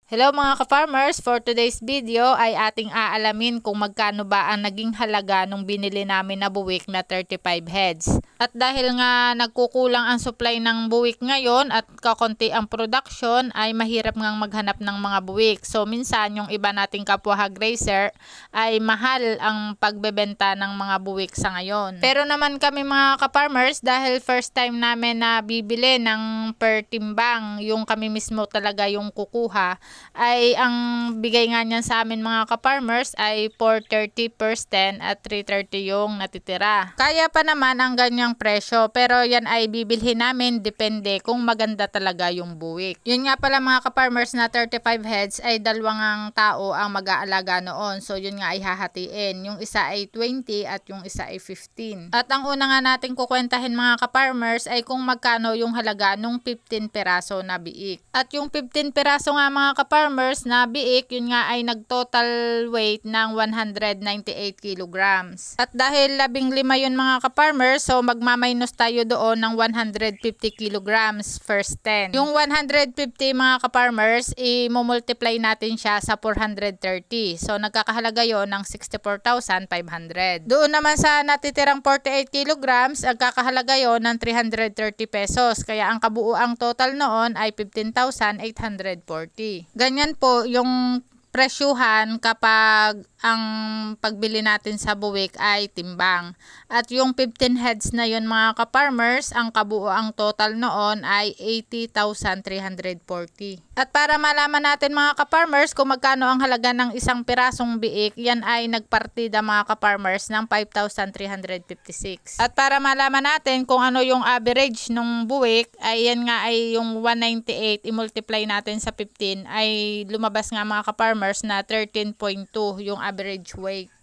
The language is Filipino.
Hello mga ka-farmers, for today's video ay ating aalamin kung magkano ba ang naging halaga nung binili namin na buwik na 35 heads. At dahil nga nagkukulang ang supply ng buwik ngayon at kakonti ang production ay mahirap ngang maghanap ng mga buwik. So minsan yung iba nating kapwa hog raiser ay mahal ang pagbebenta ng mga buwik sa ngayon. Pero naman kami mga ka-farmers dahil first time namin na bibili ng per timbang, yung kami mismo talaga yung kukuha, ay ang bigay nga niyan sa amin mga ka-farmers ay 430 per stand at 330 yung natitira. Kaya pa naman ang ganyang presyo, pero yan ay bibilhin namin depende kung maganda talaga yung buwik. Yun nga pala mga ka-farmers na 35 heads ay dalawang tao ang mag-aalaga noon. So yun nga ay hahatiin. Yung isa ay 20 at yung isa ay 15. At ang una nga natin kukwentahin mga ka-farmers ay kung magkano yung halaga nung 15 peraso na biik. At yung 15 peraso nga mga ka-farmers na biik, yun nga ay nag-total weight ng 198 kilograms. At dahil 15 yun mga ka-farmers, so magmaminus tayo doon ng 150 kilograms first 10. Yung 150 mga ka-farmers, i-multiply natin siya sa 430. So nagkakahalaga yon ng 64,500. Doon naman sa natitirang 48 kilograms, nagkakahalaga yon ng 330 pesos. Kaya ang kabuuang total noon ay 15,840. Ganyan po yung presyuhan kapag ang pagbili natin sa buwik ay timbang. At yung 15 heads na yun mga ka-farmers, ang kabuuang total noon ay 80,340. At para malaman natin mga ka-farmers kung magkano ang halaga ng isang pirasong biik, yan ay nagpartida mga ka-farmers ng 5,356. At para malaman natin kung ano yung average ng buwik, ay yan nga ay yung 198 i-multiply natin sa 15 ay lumabas nga mga ka-farmers na 13.2 yung average weight.